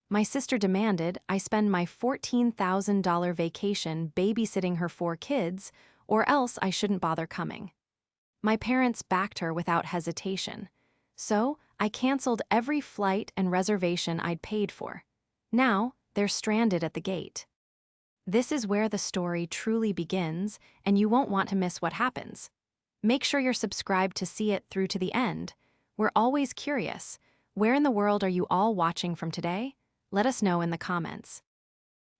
My sister demanded I spend my $14,000 vacation babysitting her 4 kids, or else I shouldn't bother coming. My parents backed her without hesitation. So, I canceled every flight and reservation I'd paid for. Now, they're stranded at the gate. This is where the story truly begins, and you won't want to miss what happens. Make sure you're subscribed to see it through to the end. We're always curious. Where in the world are you all watching from today? Let us know in the comments.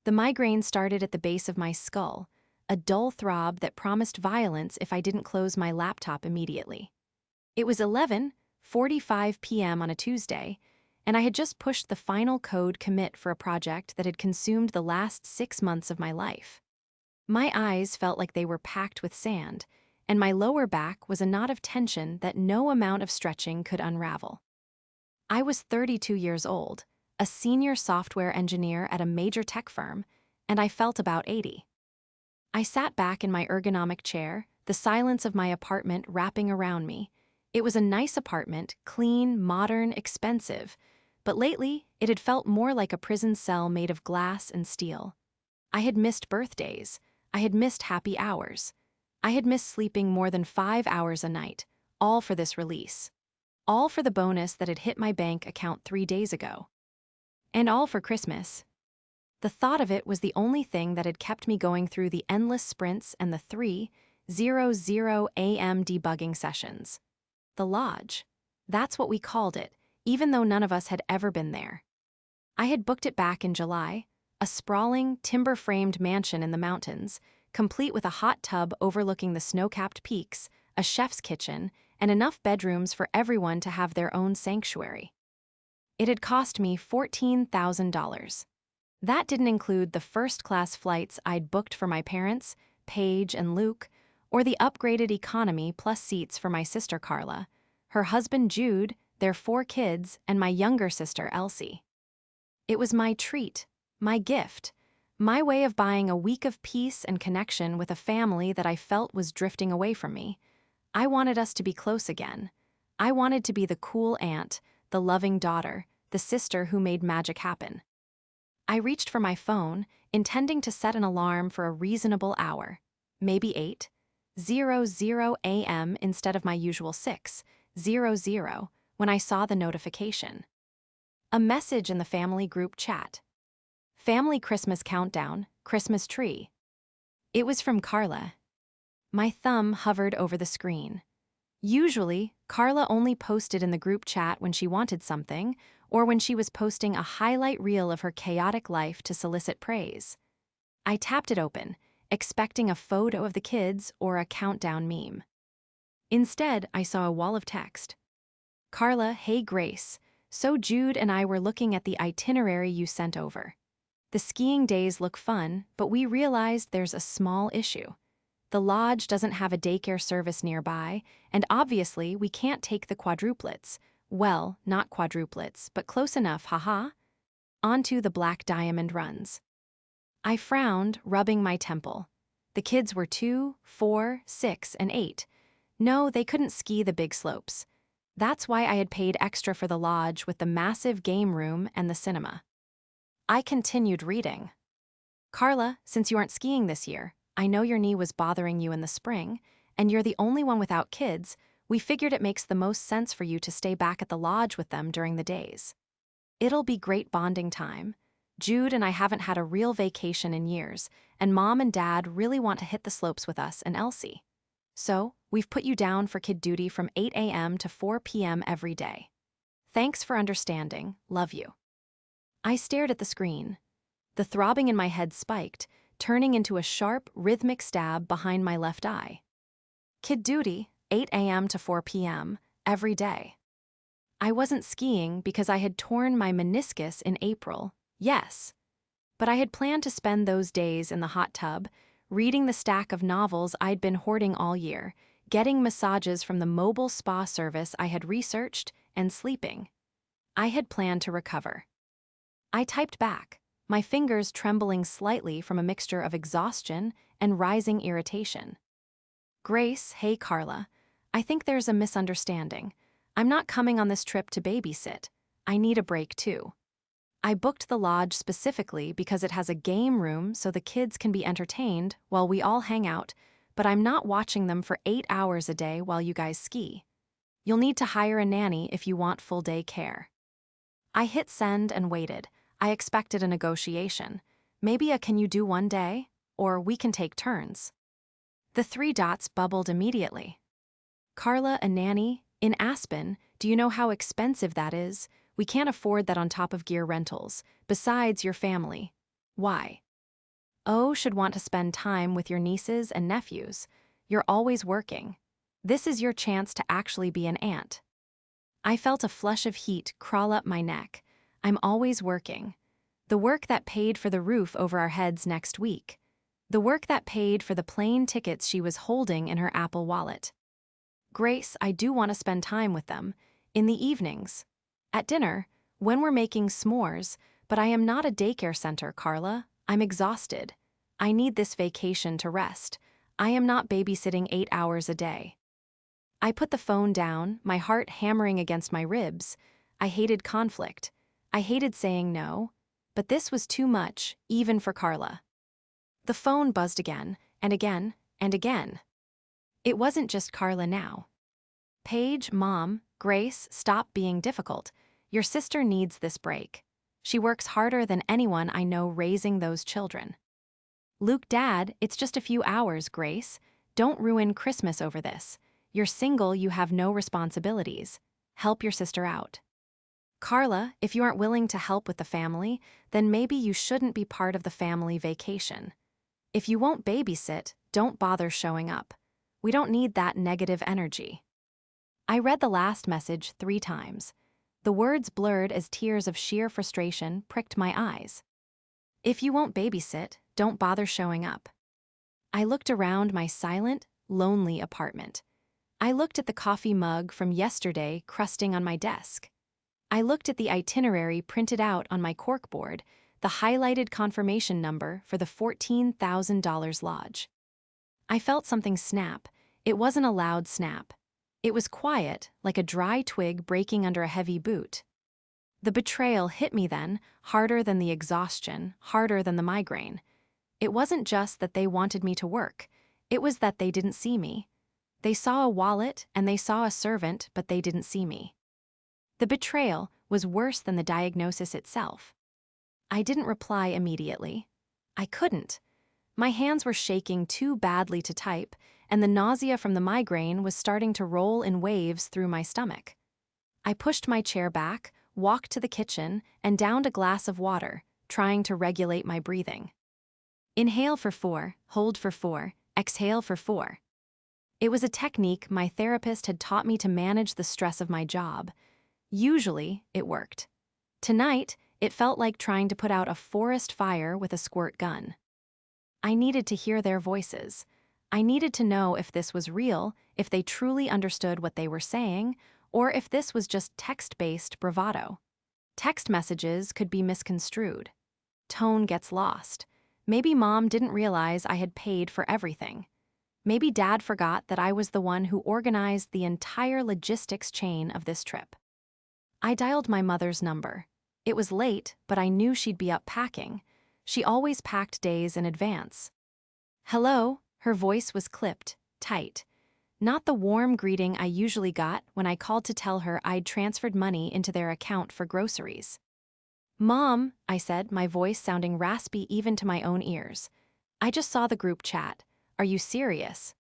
The migraine started at the base of my skull, a dull throb that promised violence if I didn't close my laptop immediately. It was 11:45 p.m. on a Tuesday, and I had just pushed the final code commit for a project that had consumed the last 6 months of my life. My eyes felt like they were packed with sand, and my lower back was a knot of tension that no amount of stretching could unravel. I was 32 years old, a senior software engineer at a major tech firm, and I felt about 80. I sat back in my ergonomic chair, the silence of my apartment wrapping around me. It was a nice apartment, clean, modern, expensive, but lately it had felt more like a prison cell made of glass and steel. I had missed birthdays. I had missed happy hours. I had missed sleeping more than 5 hours a night, all for this release. All for the bonus that had hit my bank account 3 days ago. And all for Christmas. The thought of it was the only thing that had kept me going through the endless sprints and the 3:00 a.m. debugging sessions. The lodge. That's what we called it, even though none of us had ever been there. I had booked it back in July, a sprawling, timber-framed mansion in the mountains, complete with a hot tub overlooking the snow-capped peaks, a chef's kitchen, and enough bedrooms for everyone to have their own sanctuary. It had cost me $14,000. That didn't include the first-class flights I'd booked for my parents, Paige and Luke, or the upgraded economy plus seats for my sister Carla, her husband Jude, their 4 kids, and my younger sister Elsie. It was my treat, my gift, my way of buying a week of peace and connection with a family that I felt was drifting away from me. I wanted us to be close again. I wanted to be the cool aunt, the loving daughter, the sister who made magic happen. I reached for my phone, intending to set an alarm for a reasonable hour, maybe 8:00 a.m. instead of my usual 6:00, when I saw the notification. A message in the family group chat. Family Christmas countdown, Christmas tree. It was from Carla. My thumb hovered over the screen. Usually, Carla only posted in the group chat when she wanted something, or when she was posting a highlight reel of her chaotic life to solicit praise. I tapped it open, expecting a photo of the kids or a countdown meme. Instead, I saw a wall of text. Carla, hey Grace, so Jude and I were looking at the itinerary you sent over. The skiing days look fun, but we realized there's a small issue. The lodge doesn't have a daycare service nearby, and obviously we can't take the quadruplets. Well, not quadruplets, but close enough, haha. Onto the black diamond runs. I frowned, rubbing my temple. The kids were 2, 4, 6, and 8. No, they couldn't ski the big slopes. That's why I had paid extra for the lodge with the massive game room and the cinema. I continued reading. Carla, since you aren't skiing this year, I know your knee was bothering you in the spring, and you're the only one without kids. We figured it makes the most sense for you to stay back at the lodge with them during the days. It'll be great bonding time. Jude and I haven't had a real vacation in years, and Mom and Dad really want to hit the slopes with us and Elsie. So, we've put you down for kid duty from 8 a.m. to 4 p.m. every day. Thanks for understanding. Love you. I stared at the screen. The throbbing in my head spiked, turning into a sharp, rhythmic stab behind my left eye. Kid duty, 8 a.m. to 4 p.m., every day. I wasn't skiing because I had torn my meniscus in April, yes. But I had planned to spend those days in the hot tub, reading the stack of novels I'd been hoarding all year, getting massages from the mobile spa service I had researched, and sleeping. I had planned to recover. I typed back, my fingers trembling slightly from a mixture of exhaustion and rising irritation. Grace, hey Carla, I think there's a misunderstanding. I'm not coming on this trip to babysit. I need a break too. I booked the lodge specifically because it has a game room so the kids can be entertained while we all hang out, but I'm not watching them for 8 hours a day while you guys ski. You'll need to hire a nanny if you want full-day care. I hit send and waited. I expected a negotiation. Maybe a "can you do one day?" or "we can take turns." The 3 dots bubbled immediately. Carla, a nanny? In Aspen, do you know how expensive that is? We can't afford that on top of gear rentals. Besides, your family. Why? O should want to spend time with your nieces and nephews. You're always working. This is your chance to actually be an aunt. I felt a flush of heat crawl up my neck. I'm always working. The work that paid for the roof over our heads next week. The work that paid for the plane tickets she was holding in her Apple Wallet. Grace, I do want to spend time with them. In the evenings. At dinner, when we're making s'mores, but I am not a daycare center, Carla. I'm exhausted. I need this vacation to rest. I am not babysitting 8 hours a day. I put the phone down, my heart hammering against my ribs. I hated conflict. I hated saying no. But this was too much, even for Carla. The phone buzzed again, and again, and again. It wasn't just Carla now. Paige, Mom, Grace, stop being difficult. Your sister needs this break. She works harder than anyone I know raising those children. Luke, Dad, it's just a few hours, Grace. Don't ruin Christmas over this. You're single, you have no responsibilities. Help your sister out. Carla, if you aren't willing to help with the family, then maybe you shouldn't be part of the family vacation. If you won't babysit, don't bother showing up. We don't need that negative energy. I read the last message 3 times. The words blurred as tears of sheer frustration pricked my eyes. If you won't babysit, don't bother showing up. I looked around my silent, lonely apartment. I looked at the coffee mug from yesterday crusting on my desk. I looked at the itinerary printed out on my corkboard, the highlighted confirmation number for the $14,000 lodge. I felt something snap. It wasn't a loud snap. It was quiet, like a dry twig breaking under a heavy boot. The betrayal hit me then, harder than the exhaustion, harder than the migraine. It wasn't just that they wanted me to work. It was that they didn't see me. They saw a wallet and they saw a servant, but they didn't see me. The betrayal was worse than the diagnosis itself. I didn't reply immediately. I couldn't. My hands were shaking too badly to type, and the nausea from the migraine was starting to roll in waves through my stomach. I pushed my chair back, walked to the kitchen, and downed a glass of water, trying to regulate my breathing. Inhale for 4, hold for 4, exhale for 4. It was a technique my therapist had taught me to manage the stress of my job. Usually, it worked. Tonight, it felt like trying to put out a forest fire with a squirt gun. I needed to hear their voices. I needed to know if this was real, if they truly understood what they were saying, or if this was just text-based bravado. Text messages could be misconstrued. Tone gets lost. Maybe Mom didn't realize I had paid for everything. Maybe Dad forgot that I was the one who organized the entire logistics chain of this trip. I dialed my mother's number. It was late, but I knew she'd be up packing. She always packed days in advance. Hello, her voice was clipped, tight. Not the warm greeting I usually got when I called to tell her I'd transferred money into their account for groceries. Mom, I said, my voice sounding raspy even to my own ears. I just saw the group chat. Are you serious?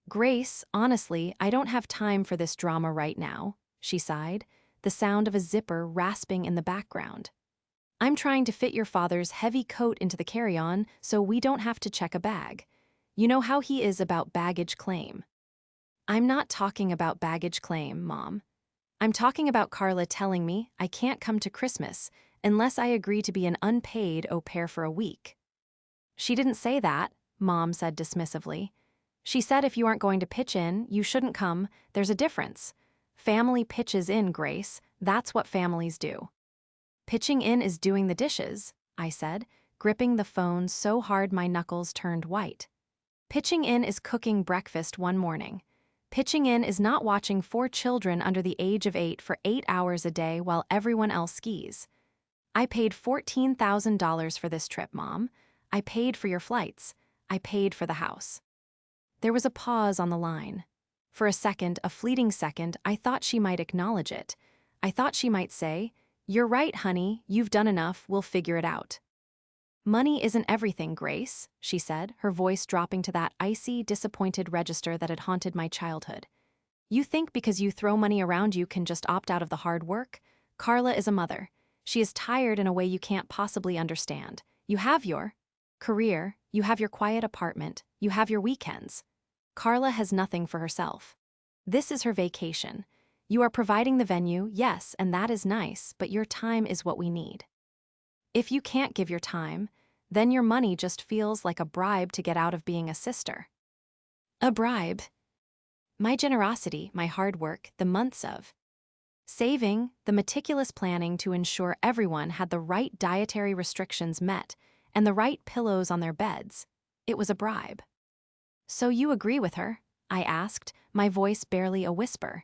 Grace, honestly, I don't have time for this drama right now, she sighed, the sound of a zipper rasping in the background. I'm trying to fit your father's heavy coat into the carry-on so we don't have to check a bag. You know how he is about baggage claim. I'm not talking about baggage claim, Mom. I'm talking about Carla telling me I can't come to Christmas unless I agree to be an unpaid au pair for a week. She didn't say that, Mom said dismissively. She said if you aren't going to pitch in, you shouldn't come. There's a difference. Family pitches in, Grace. That's what families do. Pitching in is doing the dishes, I said, gripping the phone so hard my knuckles turned white. Pitching in is cooking breakfast one morning. Pitching in is not watching 4 children under the age of 8 for 8 hours a day while everyone else skis. I paid $14,000 for this trip, Mom. I paid for your flights. I paid for the house. There was a pause on the line. For a second, a fleeting second, I thought she might acknowledge it. I thought she might say, "You're right, honey, you've done enough, we'll figure it out." "Money isn't everything, Grace," she said, her voice dropping to that icy, disappointed register that had haunted my childhood. "You think because you throw money around you can just opt out of the hard work? Carla is a mother. She is tired in a way you can't possibly understand. You have your career, you have your quiet apartment, you have your weekends. Carla has nothing for herself. This is her vacation. You are providing the venue, yes, and that is nice, but your time is what we need. If you can't give your time, then your money just feels like a bribe to get out of being a sister." A bribe? My generosity, my hard work, the months of saving, the meticulous planning to ensure everyone had the right dietary restrictions met and the right pillows on their beds. It was a bribe. "So you agree with her?" I asked, my voice barely a whisper.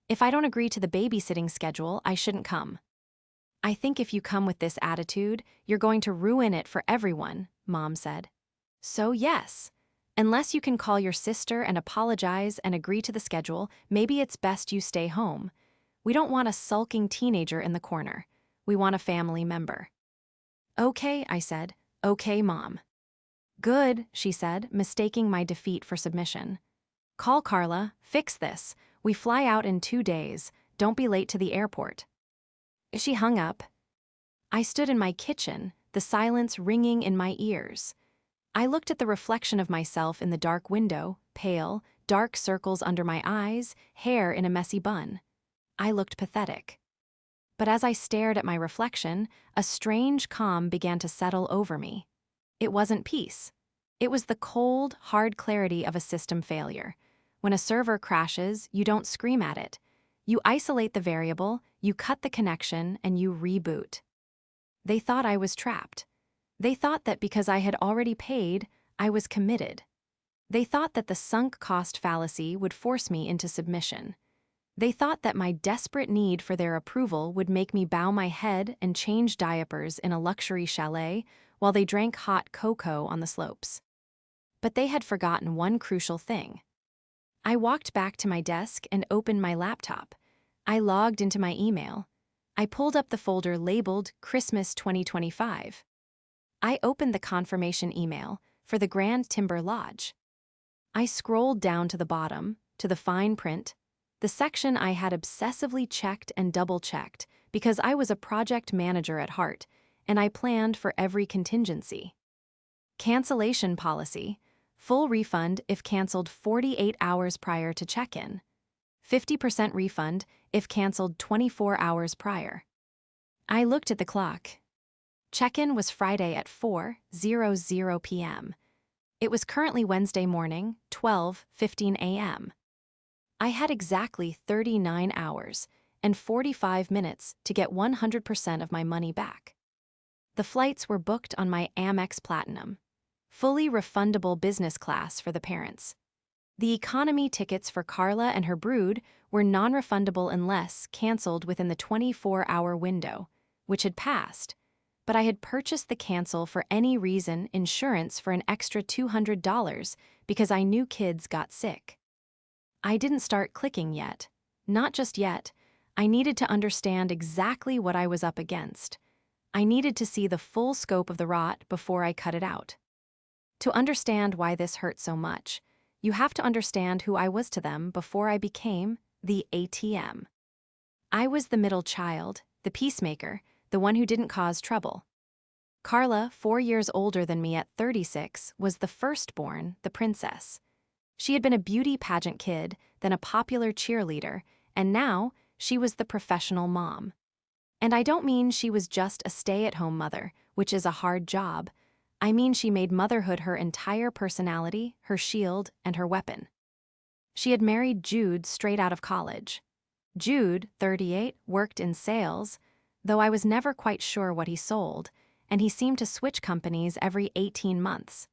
"If I don't agree to the babysitting schedule, I shouldn't come." "I think if you come with this attitude, you're going to ruin it for everyone," Mom said. "So yes. Unless you can call your sister and apologize and agree to the schedule, maybe it's best you stay home. We don't want a sulking teenager in the corner. We want a family member." "Okay," I said. "Okay, Mom." "Good," she said, mistaking my defeat for submission. "Call Carla, fix this. We fly out in 2 days. Don't be late to the airport." She hung up. I stood in my kitchen, the silence ringing in my ears. I looked at the reflection of myself in the dark window, pale, dark circles under my eyes, hair in a messy bun. I looked pathetic. But as I stared at my reflection, a strange calm began to settle over me. It wasn't peace. It was the cold, hard clarity of a system failure. When a server crashes, you don't scream at it. You isolate the variable, you cut the connection, and you reboot. They thought I was trapped. They thought that because I had already paid, I was committed. They thought that the sunk cost fallacy would force me into submission. They thought that my desperate need for their approval would make me bow my head and change diapers in a luxury chalet while they drank hot cocoa on the slopes. But they had forgotten one crucial thing. I walked back to my desk and opened my laptop. I logged into my email. I pulled up the folder labeled Christmas 2025. I opened the confirmation email for the Grand Timber Lodge. I scrolled down to the bottom, to the fine print, the section I had obsessively checked and double-checked because I was a project manager at heart, and I planned for every contingency. Cancellation policy: full refund if canceled 48 hours prior to check-in. 50% refund if canceled 24 hours prior. I looked at the clock. Check-in was Friday at 4:00 p.m. It was currently Wednesday morning, 12:15 a.m. I had exactly 39 hours and 45 minutes to get 100% of my money back. The flights were booked on my Amex Platinum, fully refundable business class for the parents. The economy tickets for Carla and her brood were non-refundable unless canceled within the 24-hour window, which had passed, but I had purchased the cancel for any reason insurance for an extra $200 because I knew kids got sick. I didn't start clicking yet. Not just yet. I needed to understand exactly what I was up against. I needed to see the full scope of the rot before I cut it out. To understand why this hurt so much, you have to understand who I was to them before I became the ATM. I was the middle child, the peacemaker, the one who didn't cause trouble. Carla, 4 years older than me at 36, was the firstborn, the princess. She had been a beauty pageant kid, then a popular cheerleader, and now she was the professional mom. And I don't mean she was just a stay-at-home mother, which is a hard job. I mean she made motherhood her entire personality, her shield, and her weapon. She had married Jude straight out of college. Jude, 38, worked in sales, though I was never quite sure what he sold, and he seemed to switch companies every 18 months.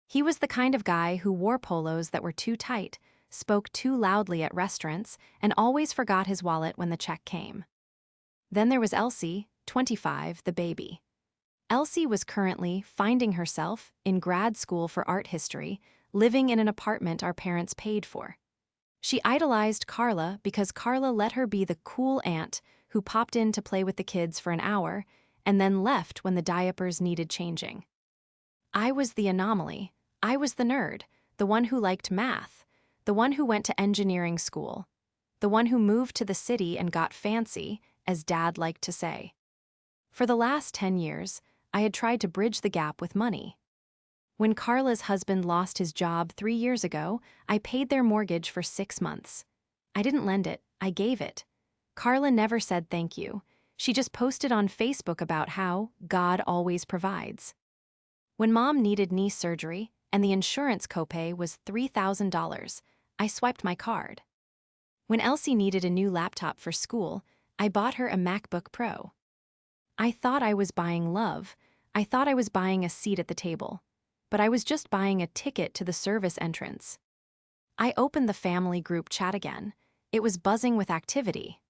He was the kind of guy who wore polos that were too tight, spoke too loudly at restaurants, and always forgot his wallet when the check came. Then there was Elsie, 25, the baby. Elsie was currently finding herself in grad school for art history, living in an apartment our parents paid for. She idolized Carla because Carla let her be the cool aunt who popped in to play with the kids for an hour and then left when the diapers needed changing. I was the anomaly. I was the nerd, the one who liked math, the one who went to engineering school, the one who moved to the city and got fancy, as Dad liked to say. For the last 10 years, I had tried to bridge the gap with money. When Carla's husband lost his job 3 years ago, I paid their mortgage for 6 months. I didn't lend it, I gave it. Carla never said thank you. She just posted on Facebook about how God always provides. When Mom needed knee surgery and the insurance copay was $3,000, I swiped my card. When Elsie needed a new laptop for school, I bought her a MacBook Pro. I thought I was buying love. I thought I was buying a seat at the table. But I was just buying a ticket to the service entrance. I opened the family group chat again. It was buzzing with activity.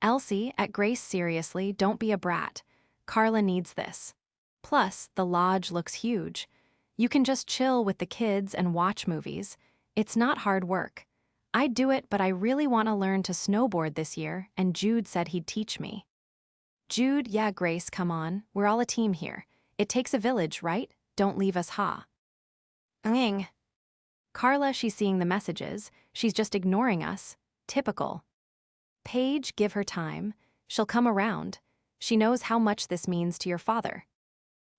Elsie, at Grace, seriously, don't be a brat. Carla needs this. Plus, the lodge looks huge. You can just chill with the kids and watch movies. It's not hard work. I'd do it, but I really want to learn to snowboard this year, and Jude said he'd teach me. Jude, yeah, Grace, come on. We're all a team here. It takes a village, right? Don't leave us, ha. Ng. Carla, she's seeing the messages. She's just ignoring us. Typical. Paige, give her time. She'll come around. She knows how much this means to your father.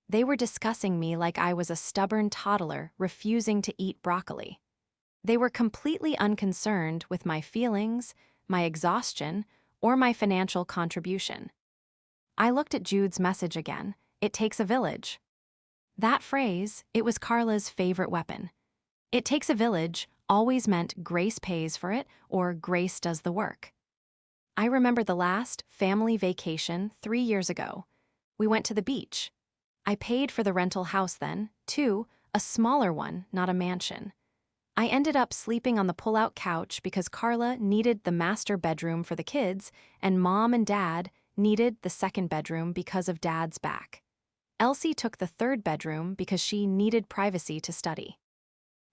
They were discussing me like I was a stubborn toddler refusing to eat broccoli. They were completely unconcerned with my feelings, my exhaustion, or my financial contribution. I looked at Jude's message again. It takes a village. That phrase, it was Carla's favorite weapon. It takes a village always meant Grace pays for it or Grace does the work. I remember the last family vacation 3 years ago. We went to the beach. I paid for the rental house then, too, a smaller one, not a mansion. I ended up sleeping on the pull-out couch because Carla needed the master bedroom for the kids and Mom and Dad needed the second bedroom because of Dad's back. Elsie took the third bedroom because she needed privacy to study.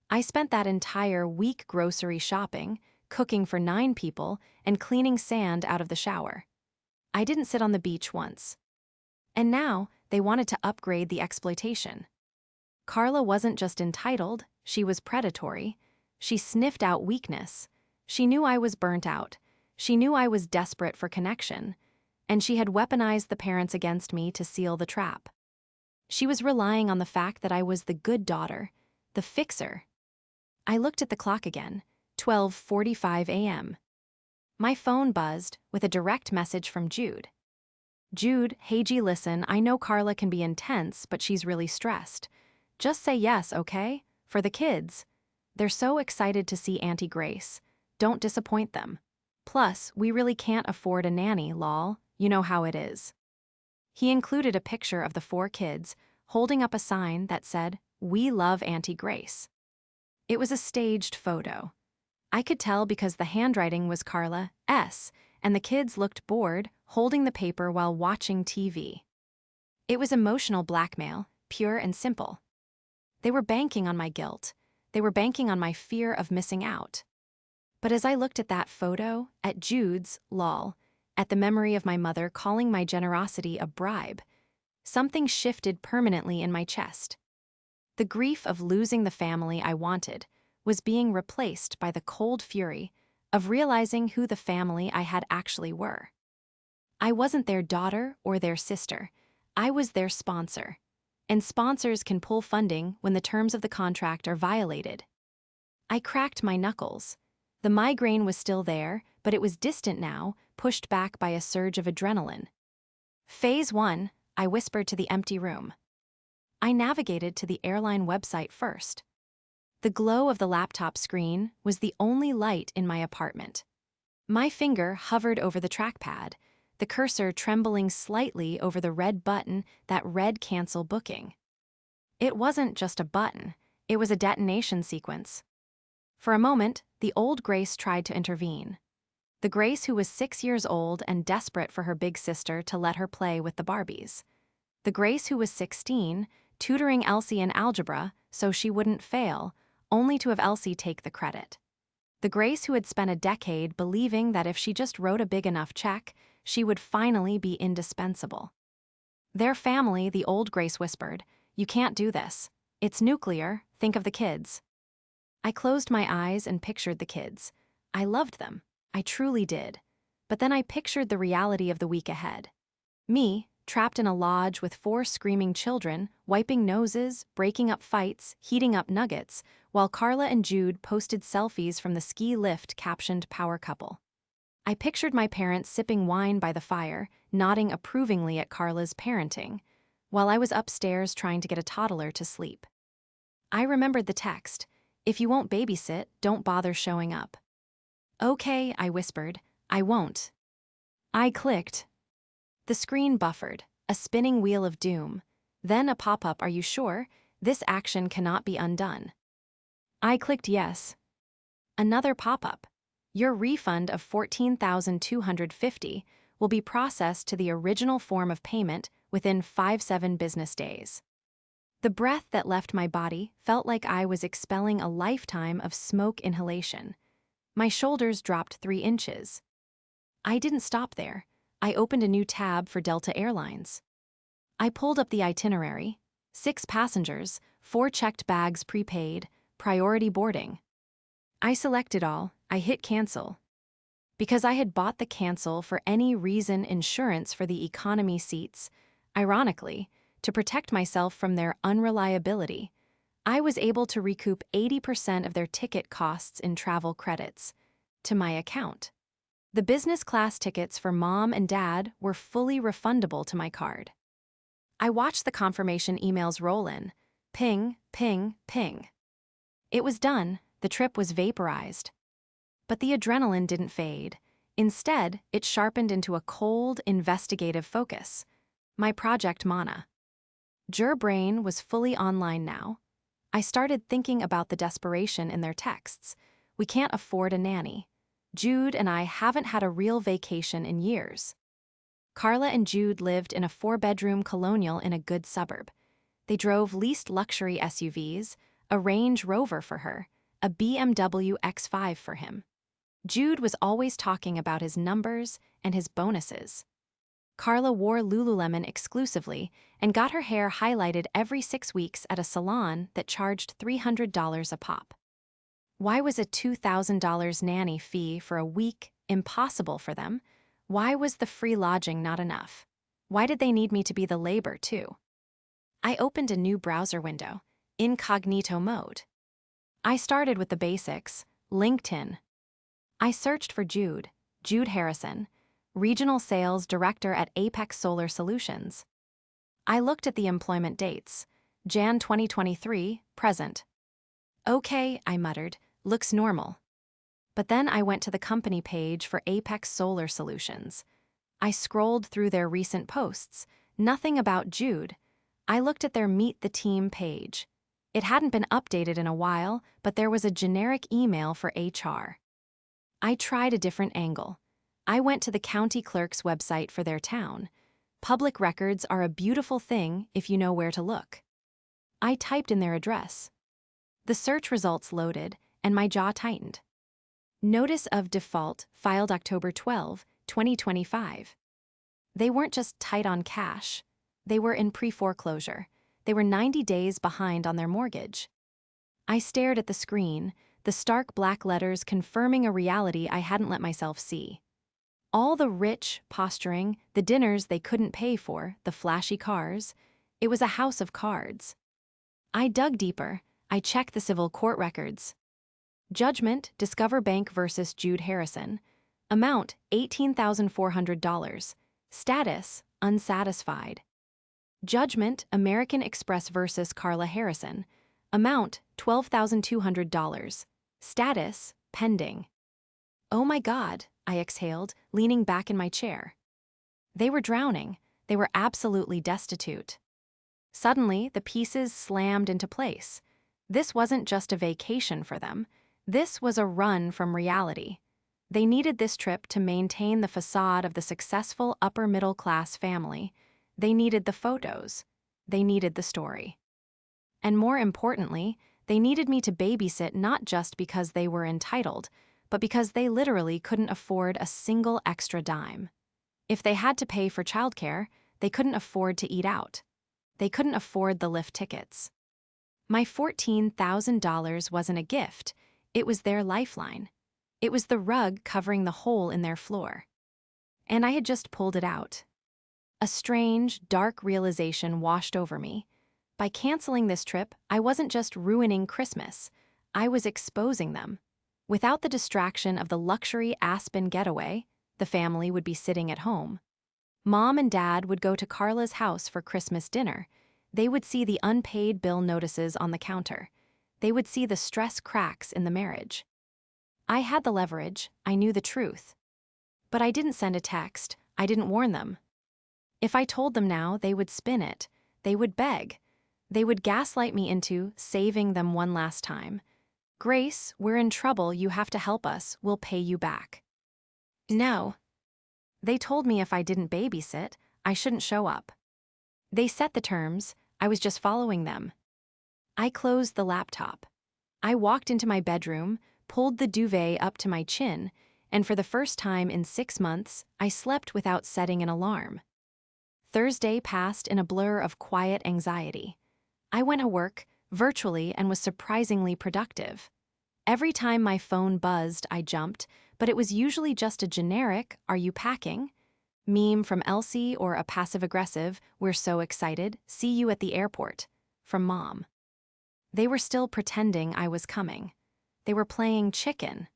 I spent that entire week grocery shopping, cooking for 9 people, and cleaning sand out of the shower. I didn't sit on the beach once. And now, they wanted to upgrade the exploitation. Carla wasn't just entitled, she was predatory. She sniffed out weakness. She knew I was burnt out. She knew I was desperate for connection. And she had weaponized the parents against me to seal the trap. She was relying on the fact that I was the good daughter, the fixer. I looked at the clock again, 12:45 a.m. My phone buzzed with a direct message from Jude. Jude, hey G, listen, I know Carla can be intense, but she's really stressed. Just say yes, okay? For the kids. They're so excited to see Auntie Grace. Don't disappoint them. Plus, we really can't afford a nanny, lol. You know how it is. He included a picture of the 4 kids, holding up a sign that said, "We love Auntie Grace." It was a staged photo. I could tell because the handwriting was Carla S., and the kids looked bored, holding the paper while watching TV. It was emotional blackmail, pure and simple. They were banking on my guilt. They were banking on my fear of missing out. But as I looked at that photo, at Jude's, lol, at the memory of my mother calling my generosity a bribe, something shifted permanently in my chest. The grief of losing the family I wanted was being replaced by the cold fury of realizing who the family I had actually were. I wasn't their daughter or their sister. I was their sponsor. And sponsors can pull funding when the terms of the contract are violated. I cracked my knuckles. The migraine was still there, but it was distant now, pushed back by a surge of adrenaline. Phase 1, I whispered to the empty room. I navigated to the airline website first. The glow of the laptop screen was the only light in my apartment. My finger hovered over the trackpad, the cursor trembling slightly over the red button that read cancel booking. It wasn't just a button, it was a detonation sequence. For a moment, the old Grace tried to intervene. The Grace who was 6 years old and desperate for her big sister to let her play with the Barbies. The Grace who was 16, tutoring Elsie in algebra so she wouldn't fail, only to have Elsie take the credit. The Grace who had spent a decade believing that if she just wrote a big enough check, she would finally be indispensable. Their family, the old Grace whispered, "You can't do this. It's nuclear, think of the kids." I closed my eyes and pictured the kids. I loved them. I truly did. But then I pictured the reality of the week ahead. Me, trapped in a lodge with 4 screaming children, wiping noses, breaking up fights, heating up nuggets, while Carla and Jude posted selfies from the ski lift captioned "Power Couple." I pictured my parents sipping wine by the fire, nodding approvingly at Carla's parenting, while I was upstairs trying to get a toddler to sleep. I remembered the text, "If you won't babysit, don't bother showing up." "Okay," I whispered, "I won't." I clicked. The screen buffered, a spinning wheel of doom. Then a pop-up, "Are you sure? This action cannot be undone." I clicked yes. Another pop-up. "Your refund of $14,250 will be processed to the original form of payment within 5-7 business days." The breath that left my body felt like I was expelling a lifetime of smoke inhalation. My shoulders dropped 3 inches. I didn't stop there. I opened a new tab for Delta Airlines. I pulled up the itinerary. 6 passengers, 4 checked bags prepaid, priority boarding. I selected all. I hit cancel. Because I had bought the cancel for any reason insurance for the economy seats, ironically, to protect myself from their unreliability, I was able to recoup 80% of their ticket costs in travel credits to my account. The business class tickets for Mom and Dad were fully refundable to my card. I watched the confirmation emails roll in. Ping, ping, ping. It was done. The trip was vaporized. But the adrenaline didn't fade. Instead, it sharpened into a cold, investigative focus. My project Mana. Jur Brain was fully online now. I started thinking about the desperation in their texts. "We can't afford a nanny. Jude and I haven't had a real vacation in years." Carla and Jude lived in a 4-bedroom colonial in a good suburb. They drove leased luxury SUVs, a Range Rover for her, a BMW X5 for him. Jude was always talking about his numbers and his bonuses. Carla wore Lululemon exclusively and got her hair highlighted every 6 weeks at a salon that charged $300 a pop. Why was a $2,000 nanny fee for a week impossible for them? Why was the free lodging not enough? Why did they need me to be the labor, too? I opened a new browser window, incognito mode. I started with the basics, LinkedIn. I searched for Jude Harrison, Regional Sales Director at Apex Solar Solutions. I looked at the employment dates, Jan 2023, present. "Okay," I muttered, "looks normal." But then I went to the company page for Apex Solar Solutions. I scrolled through their recent posts, nothing about Jude. I looked at their Meet the Team page. It hadn't been updated in a while, but there was a generic email for HR. I tried a different angle. I went to the county clerk's website for their town. Public records are a beautiful thing if you know where to look. I typed in their address. The search results loaded, and my jaw tightened. Notice of default filed October 12, 2025. They weren't just tight on cash. They were in pre-foreclosure. They were 90 days behind on their mortgage. I stared at the screen, the stark black letters confirming a reality I hadn't let myself see. All the rich posturing, the dinners they couldn't pay for, the flashy cars. It was a house of cards. I dug deeper. I checked the civil court records. Judgment, Discover Bank versus Jude Harrison. Amount, $18,400. Status, unsatisfied. Judgment, American Express versus Carla Harrison. Amount, $12,200. Status, pending. "Oh my God," I exhaled, leaning back in my chair. They were drowning. They were absolutely destitute. Suddenly, the pieces slammed into place. This wasn't just a vacation for them. This was a run from reality. They needed this trip to maintain the facade of the successful upper-middle-class family. They needed the photos. They needed the story. And more importantly, they needed me to babysit not just because they were entitled, but because they literally couldn't afford a single extra dime. If they had to pay for childcare, they couldn't afford to eat out. They couldn't afford the lift tickets. My $14,000 wasn't a gift, it was their lifeline. It was the rug covering the hole in their floor. And I had just pulled it out. A strange, dark realization washed over me. By canceling this trip, I wasn't just ruining Christmas, I was exposing them. Without the distraction of the luxury Aspen getaway, the family would be sitting at home. Mom and Dad would go to Carla's house for Christmas dinner. They would see the unpaid bill notices on the counter. They would see the stress cracks in the marriage. I had the leverage, I knew the truth. But I didn't send a text, I didn't warn them. If I told them now, they would spin it. They would beg. They would gaslight me into saving them one last time. Grace, we're in trouble, you have to help us, we'll pay you back. No. They told me if I didn't babysit, I shouldn't show up. They set the terms, I was just following them. I closed the laptop. I walked into my bedroom, pulled the duvet up to my chin, and for the first time in 6 months, I slept without setting an alarm. Thursday passed in a blur of quiet anxiety. I went to work, virtually, and was surprisingly productive. Every time my phone buzzed, I jumped, but it was usually just a generic, "Are you packing?" meme from Elsie or a passive-aggressive, "We're so excited, see you at the airport," from Mom. They were still pretending I was coming. They were playing chicken.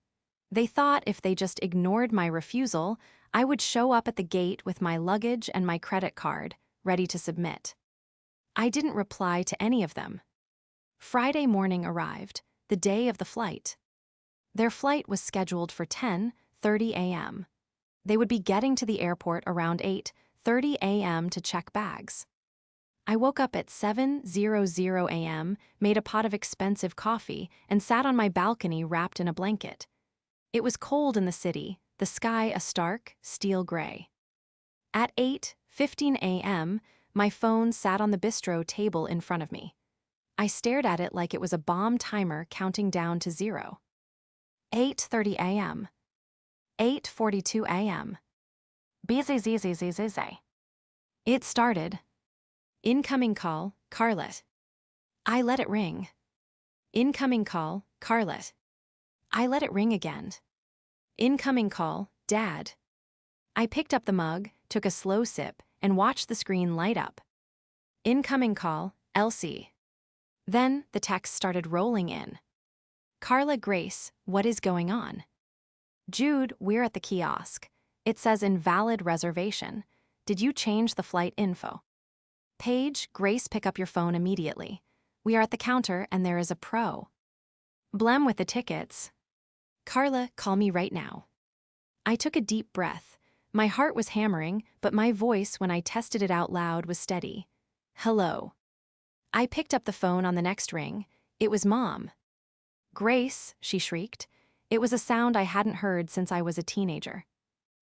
They thought if they just ignored my refusal, I would show up at the gate with my luggage and my credit card, ready to submit. I didn't reply to any of them. Friday morning arrived, the day of the flight. Their flight was scheduled for 10:30 a.m. They would be getting to the airport around 8:30 a.m. to check bags. I woke up at 7:00 a.m., made a pot of expensive coffee, and sat on my balcony wrapped in a blanket. It was cold in the city, the sky a stark, steel gray. At 8:15 a.m., my phone sat on the bistro table in front of me. I stared at it like it was a bomb timer counting down to 0. 8:30 a.m. 8:42 a.m. BZZZZZ. It started. Incoming call, Carlet. I let it ring. Incoming call, Carlet. I let it ring again. Incoming call, Dad. I picked up the mug, took a slow sip, and watched the screen light up. Incoming call, Elsie. Then the text started rolling in. Carla, Grace, what is going on? Jude, we're at the kiosk. It says invalid reservation. Did you change the flight info? Paige, Grace, pick up your phone immediately. We are at the counter and there is a pro. Blem with the tickets. Carla, call me right now. I took a deep breath. My heart was hammering, but my voice when I tested it out loud was steady. Hello. I picked up the phone on the next ring. It was Mom. Grace, she shrieked. It was a sound I hadn't heard since I was a teenager.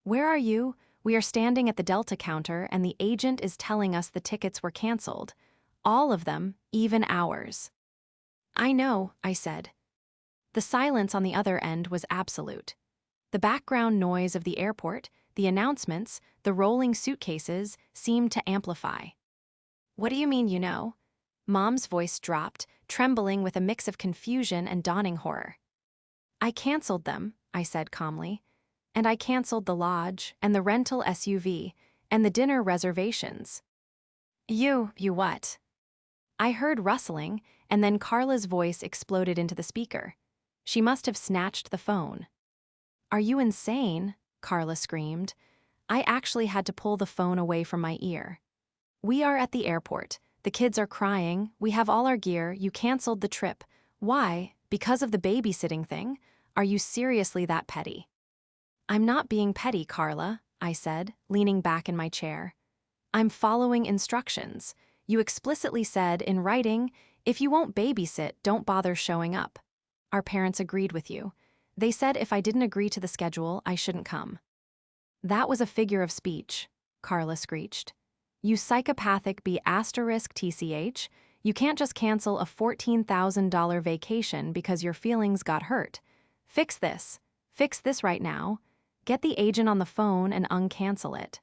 Where are you? We are standing at the Delta counter and the agent is telling us the tickets were canceled. All of them, even ours. I know, I said. The silence on the other end was absolute. The background noise of the airport, the announcements, the rolling suitcases seemed to amplify. What do you mean you know? Mom's voice dropped, trembling with a mix of confusion and dawning horror. I canceled them, I said calmly. And I canceled the lodge, and the rental SUV, and the dinner reservations. You what? I heard rustling, and then Carla's voice exploded into the speaker. She must have snatched the phone. Are you insane? Carla screamed. I actually had to pull the phone away from my ear. We are at the airport. The kids are crying. We have all our gear. You canceled the trip. Why? Because of the babysitting thing? Are you seriously that petty? I'm not being petty, Carla, I said, leaning back in my chair. I'm following instructions. You explicitly said in writing, if you won't babysit, don't bother showing up. Our parents agreed with you. They said if I didn't agree to the schedule, I shouldn't come. That was a figure of speech, Carla screeched. You psychopathic B*TCH, you can't just cancel a $14,000 vacation because your feelings got hurt. Fix this. Fix this right now. Get the agent on the phone and uncancel it.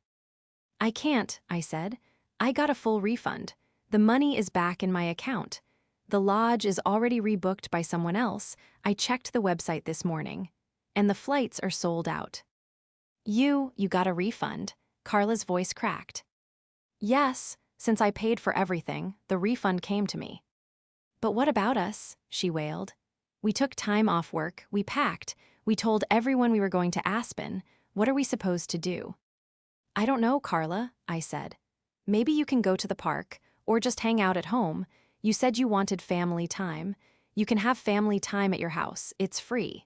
I can't, I said. I got a full refund. The money is back in my account. The lodge is already rebooked by someone else. I checked the website this morning. And the flights are sold out. You got a refund. Carla's voice cracked. Yes, since I paid for everything, the refund came to me. But what about us? She wailed. We took time off work, we packed, we told everyone we were going to Aspen. What are we supposed to do? I don't know, Carla, I said. Maybe you can go to the park, or just hang out at home. You said you wanted family time. You can have family time at your house, it's free.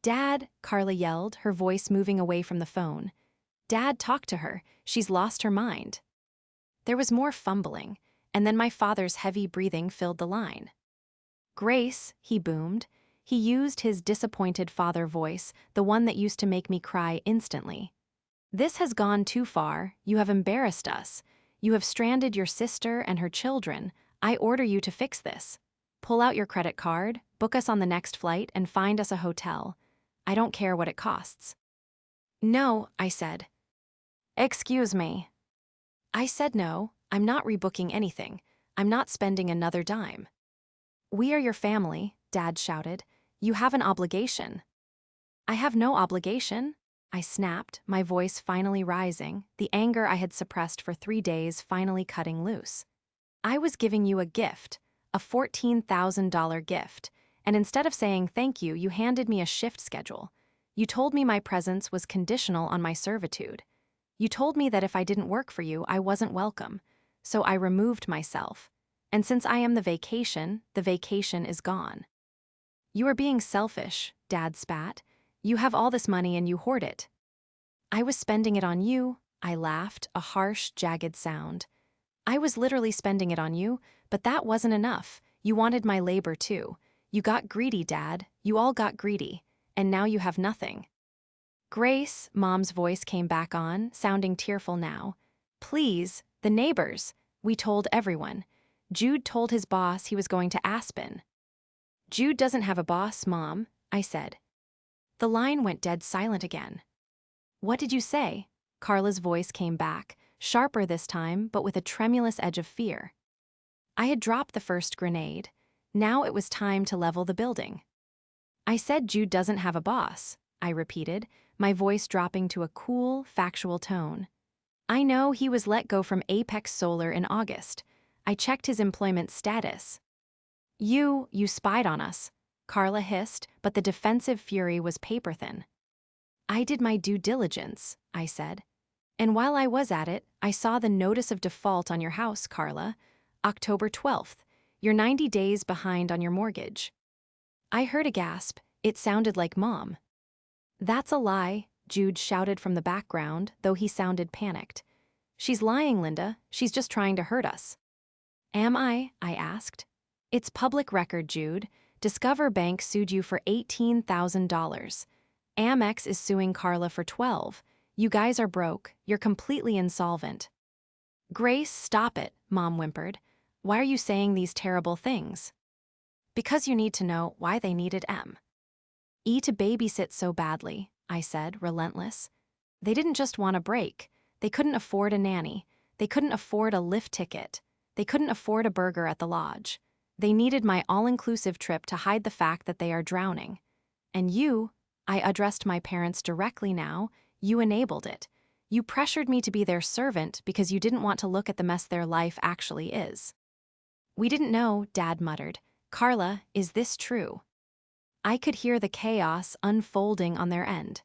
Dad, Carla yelled, her voice moving away from the phone. Dad, talk to her, she's lost her mind. There was more fumbling, and then my father's heavy breathing filled the line. Grace, he boomed. He used his disappointed father voice, the one that used to make me cry instantly. This has gone too far, you have embarrassed us. You have stranded your sister and her children. I order you to fix this. Pull out your credit card, book us on the next flight, and find us a hotel. I don't care what it costs. No, I said. Excuse me. I said no, I'm not rebooking anything. I'm not spending another dime. We are your family, Dad shouted. You have an obligation. I have no obligation, I snapped, my voice finally rising, the anger I had suppressed for 3 days finally cutting loose. I was giving you a gift, a $14,000 gift, and instead of saying thank you, you handed me a shift schedule. You told me my presence was conditional on my servitude. You told me that if I didn't work for you, I wasn't welcome, so I removed myself. And since I am the vacation is gone. You are being selfish, Dad spat. You have all this money and you hoard it. I was spending it on you, I laughed, a harsh, jagged sound. I was literally spending it on you, but that wasn't enough. You wanted my labor too. You got greedy, Dad. You all got greedy. And now you have nothing. Grace, Mom's voice came back on, sounding tearful now. Please, the neighbors. We told everyone. Jude told his boss he was going to Aspen. Jude doesn't have a boss, Mom, I said. The line went dead silent again. What did you say? Carla's voice came back, sharper this time, but with a tremulous edge of fear. I had dropped the first grenade. Now it was time to level the building. I said Jude doesn't have a boss, I repeated, my voice dropping to a cool, factual tone. I know he was let go from Apex Solar in August. I checked his employment status. You spied on us, Carla hissed, but the defensive fury was paper-thin. I did my due diligence, I said. And while I was at it, I saw the notice of default on your house, Carla. October 12th. You're 90 days behind on your mortgage. I heard a gasp. It sounded like Mom. That's a lie, Jude shouted from the background, though he sounded panicked. She's lying, Linda. She's just trying to hurt us. Am I asked. It's public record, Jude. Discover Bank sued you for $18,000. Amex is suing Carla for $12,000. You guys are broke. You're completely insolvent. Grace, stop it, Mom whimpered. Why are you saying these terrible things? Because you need to know why they needed E to babysit so badly, I said, relentless. They didn't just want a break. They couldn't afford a nanny. They couldn't afford a lift ticket. They couldn't afford a burger at the lodge. They needed my all-inclusive trip to hide the fact that they are drowning. And you, I addressed my parents directly now, you enabled it. You pressured me to be their servant because you didn't want to look at the mess their life actually is. We didn't know, Dad muttered. Carla, is this true? I could hear the chaos unfolding on their end.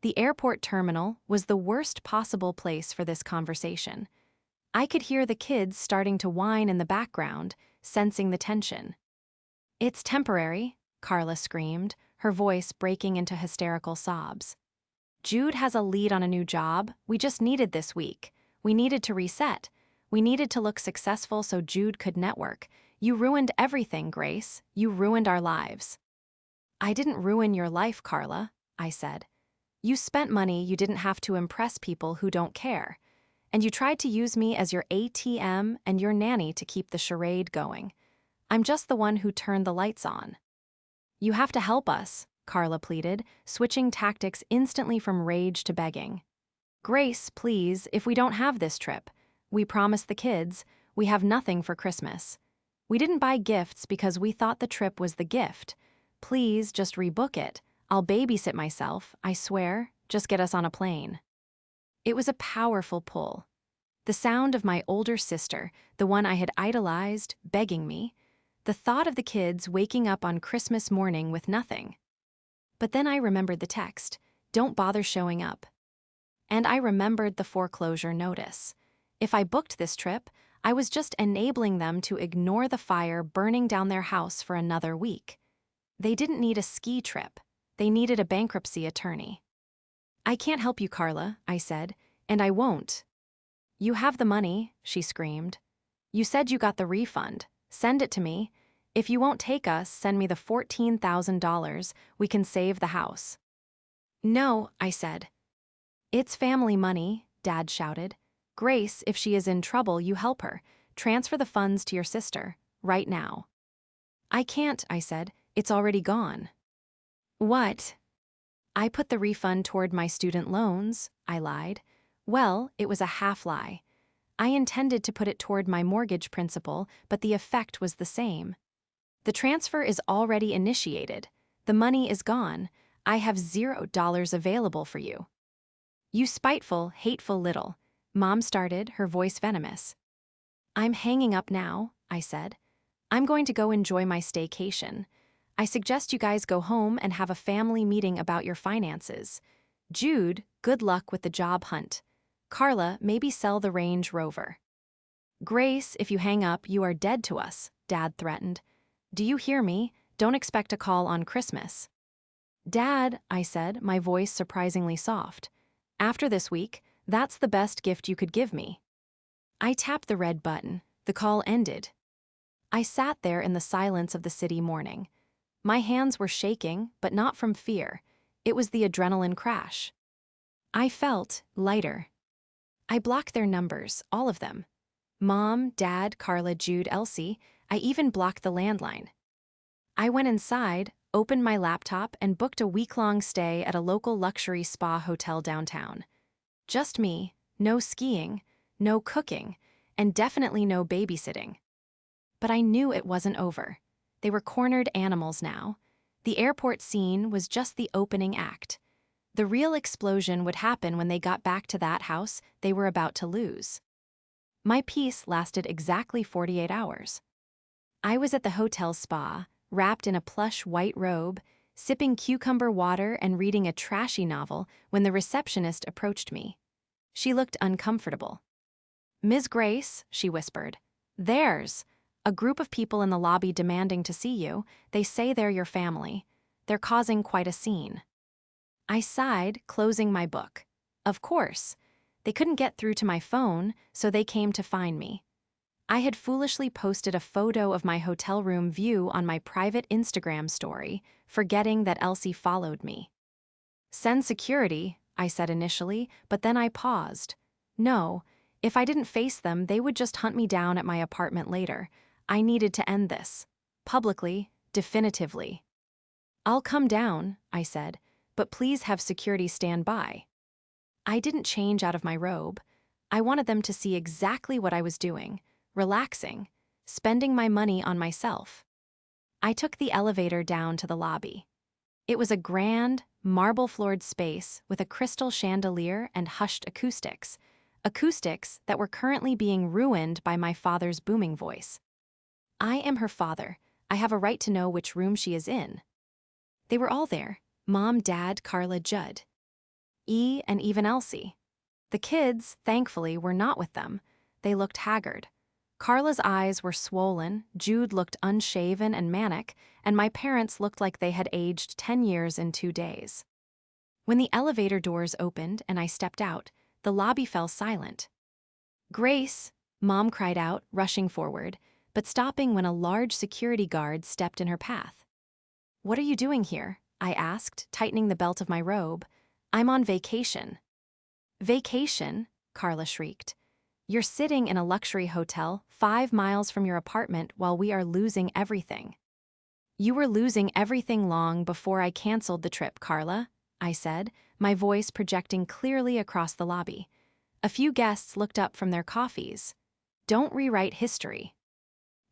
The airport terminal was the worst possible place for this conversation. I could hear the kids starting to whine in the background, sensing the tension. It's temporary, Carla screamed, her voice breaking into hysterical sobs. Jude has a lead on a new job. We just needed this week. We needed to reset. We needed to look successful so Jude could network. You ruined everything, Grace. You ruined our lives. I didn't ruin your life, Carla, I said. You spent money you didn't have to impress people who don't care. And you tried to use me as your ATM and your nanny to keep the charade going. I'm just the one who turned the lights on. You have to help us, Carla pleaded, switching tactics instantly from rage to begging. Grace, please, if we don't have this trip. We promised the kids, we have nothing for Christmas. We didn't buy gifts because we thought the trip was the gift. Please, just rebook it. I'll babysit myself, I swear. Just get us on a plane. It was a powerful pull. The sound of my older sister, the one I had idolized, begging me. The thought of the kids waking up on Christmas morning with nothing. But then I remembered the text, "Don't bother showing up." And I remembered the foreclosure notice. If I booked this trip, I was just enabling them to ignore the fire burning down their house for another week. They didn't need a ski trip. They needed a bankruptcy attorney. I can't help you, Carla, I said, and I won't. You have the money, she screamed. You said you got the refund. Send it to me. If you won't take us, send me the $14,000. We can save the house. No, I said. It's family money, Dad shouted. Grace, if she is in trouble, you help her. Transfer the funds to your sister, right now. I can't, I said. It's already gone. What? I put the refund toward my student loans, I lied. Well, it was a half-lie. I intended to put it toward my mortgage principal, but the effect was the same. The transfer is already initiated. The money is gone. I have $0 available for you. You spiteful, hateful little. Mom started, her voice venomous. I'm hanging up now, I said. I'm going to go enjoy my staycation. I suggest you guys go home and have a family meeting about your finances. Jude, good luck with the job hunt. Carla, maybe sell the Range Rover. Grace, if you hang up, you are dead to us, Dad threatened. Do you hear me? Don't expect a call on Christmas. Dad, I said, my voice surprisingly soft. After this week, that's the best gift you could give me. I tapped the red button. The call ended. I sat there in the silence of the city morning. My hands were shaking, but not from fear. It was the adrenaline crash. I felt lighter. I blocked their numbers, all of them. Mom, Dad, Carla, Jude, Elsie. I even blocked the landline. I went inside, opened my laptop, and booked a week-long stay at a local luxury spa hotel downtown. Just me, no skiing, no cooking, and definitely no babysitting. But I knew it wasn't over. They were cornered animals now. The airport scene was just the opening act. The real explosion would happen when they got back to that house they were about to lose. My peace lasted exactly 48 hours. I was at the hotel spa, wrapped in a plush white robe, sipping cucumber water and reading a trashy novel when the receptionist approached me. She looked uncomfortable. Ms. Grace, she whispered. There's a group of people in the lobby demanding to see you. They say they're your family. They're causing quite a scene. I sighed, closing my book. Of course. They couldn't get through to my phone, so they came to find me. I had foolishly posted a photo of my hotel room view on my private Instagram story, forgetting that Elsie followed me. Send security, I said initially, but then I paused. No, if I didn't face them, they would just hunt me down at my apartment later. I needed to end this. Publicly, definitively. I'll come down, I said, but please have security stand by. I didn't change out of my robe. I wanted them to see exactly what I was doing, relaxing, spending my money on myself. I took the elevator down to the lobby. It was a grand, marble-floored space with a crystal chandelier and hushed acoustics that were currently being ruined by my father's booming voice. I am her father. I have a right to know which room she is in. They were all there. Mom, Dad, Carla, Judd. And even Elsie. The kids, thankfully, were not with them. They looked haggard. Carla's eyes were swollen, Jude looked unshaven and manic, and my parents looked like they had aged 10 years in 2 days. When the elevator doors opened and I stepped out, the lobby fell silent. Grace, Mom cried out, rushing forward, but stopping when a large security guard stepped in her path. What are you doing here? I asked, tightening the belt of my robe. I'm on vacation. Vacation? Carla shrieked. You're sitting in a luxury hotel 5 miles from your apartment while we are losing everything. You were losing everything long before I canceled the trip, Carla, I said, my voice projecting clearly across the lobby. A few guests looked up from their coffees. Don't rewrite history.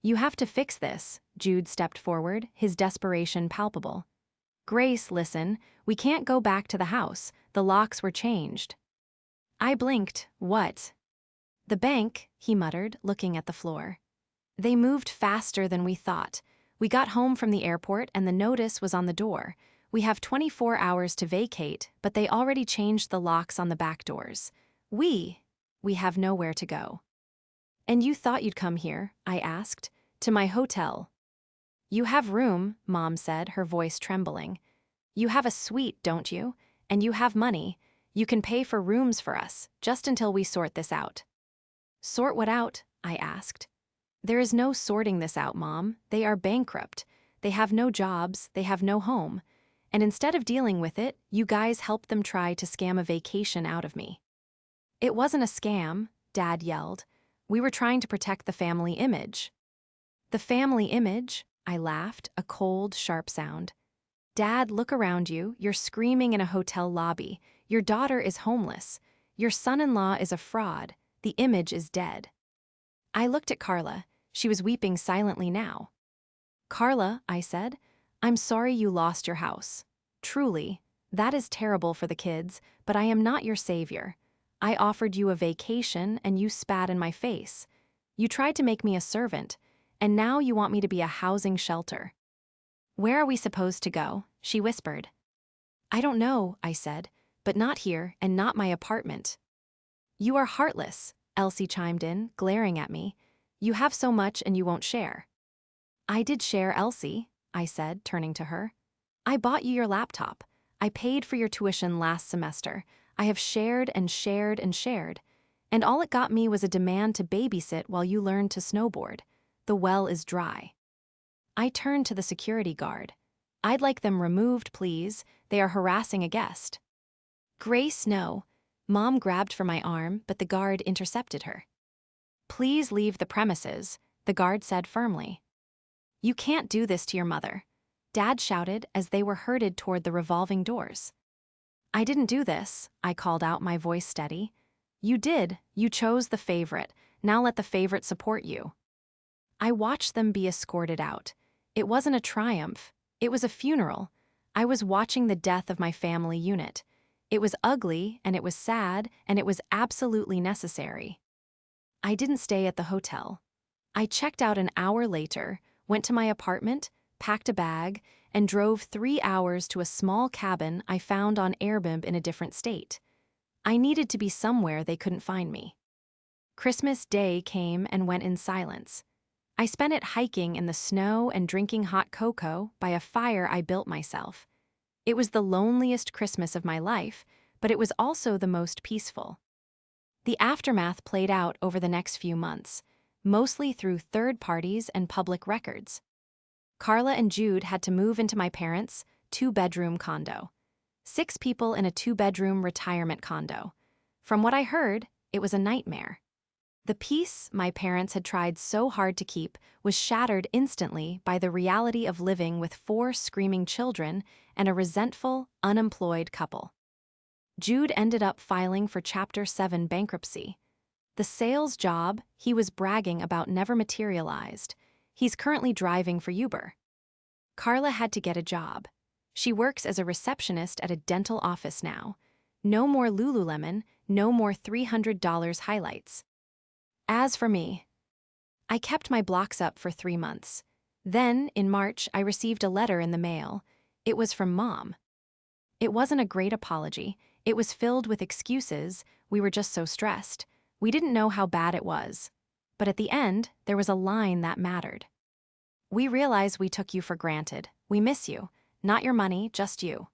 You have to fix this, Jude stepped forward, his desperation palpable. Grace, listen, we can't go back to the house. The locks were changed. I blinked. What? The bank, he muttered, looking at the floor. They moved faster than we thought. We got home from the airport and the notice was on the door. We have 24 hours to vacate, but they already changed the locks on the back doors. We have nowhere to go. And you thought you'd come here, I asked, to my hotel. You have room, Mom said, her voice trembling. You have a suite, don't you? And you have money. You can pay for rooms for us, just until we sort this out. Sort what out? I asked. There is no sorting this out, Mom. They are bankrupt. They have no jobs, they have no home. And instead of dealing with it, you guys helped them try to scam a vacation out of me. It wasn't a scam, Dad yelled. We were trying to protect the family image. The family image? I laughed, a cold, sharp sound. Dad, look around you. You're screaming in a hotel lobby. Your daughter is homeless. Your son-in-law is a fraud. The image is dead. I looked at Carla. She was weeping silently now. Carla, I said, I'm sorry you lost your house. Truly, that is terrible for the kids, but I am not your savior. I offered you a vacation and you spat in my face. You tried to make me a servant, and now you want me to be a housing shelter. Where are we supposed to go? She whispered. I don't know, I said, but not here and not my apartment. You are heartless, Elsie chimed in, glaring at me. You have so much and you won't share. I did share, Elsie, I said, turning to her. I bought you your laptop. I paid for your tuition last semester. I have shared and shared and shared. And all it got me was a demand to babysit while you learned to snowboard. The well is dry. I turned to the security guard. I'd like them removed, please. They are harassing a guest. Grace, no. Mom grabbed for my arm, but the guard intercepted her. Please leave the premises, the guard said firmly. You can't do this to your mother, Dad shouted as they were herded toward the revolving doors. I didn't do this, I called out, my voice steady. You did. You chose the favorite. Now let the favorite support you. I watched them be escorted out. It wasn't a triumph. It was a funeral. I was watching the death of my family unit. It was ugly, and it was sad, and it was absolutely necessary. I didn't stay at the hotel. I checked out an hour later, went to my apartment, packed a bag, and drove 3 hours to a small cabin I found on Airbnb in a different state. I needed to be somewhere they couldn't find me. Christmas Day came and went in silence. I spent it hiking in the snow and drinking hot cocoa by a fire I built myself. It was the loneliest Christmas of my life, but it was also the most peaceful. The aftermath played out over the next few months, mostly through third parties and public records. Carla and Jude had to move into my parents' 2-bedroom condo. 6 people in a 2-bedroom retirement condo. From what I heard, it was a nightmare. The peace my parents had tried so hard to keep was shattered instantly by the reality of living with 4 screaming children and a resentful, unemployed couple. Jude ended up filing for Chapter 7 bankruptcy. The sales job he was bragging about never materialized. He's currently driving for Uber. Carla had to get a job. She works as a receptionist at a dental office now. No more Lululemon, no more $300 highlights. As for me, I kept my blocks up for 3 months. Then, in March, I received a letter in the mail. It was from Mom. It wasn't a great apology. It was filled with excuses. We were just so stressed. We didn't know how bad it was. But at the end, there was a line that mattered. We realize we took you for granted. We miss you. Not your money, just you.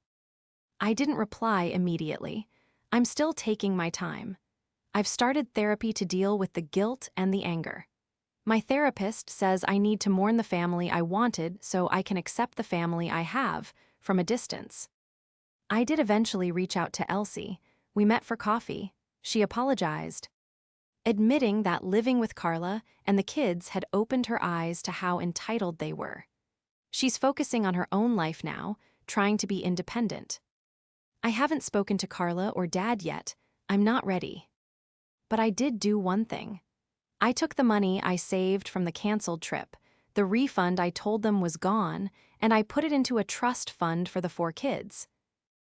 I didn't reply immediately. I'm still taking my time. I've started therapy to deal with the guilt and the anger. My therapist says I need to mourn the family I wanted so I can accept the family I have from a distance. I did eventually reach out to Elsie. We met for coffee. She apologized, admitting that living with Carla and the kids had opened her eyes to how entitled they were. She's focusing on her own life now, trying to be independent. I haven't spoken to Carla or Dad yet. I'm not ready. But I did do one thing. I took the money I saved from the canceled trip, the refund I told them was gone, and I put it into a trust fund for the 4 kids.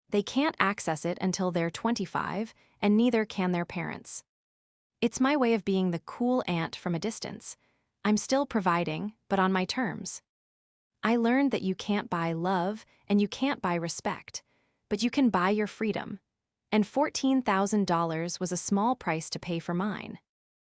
They can't access it until they're 25, and neither can their parents. It's my way of being the cool aunt from a distance. I'm still providing, but on my terms. I learned that you can't buy love and you can't buy respect, but you can buy your freedom. And $14,000 was a small price to pay for mine.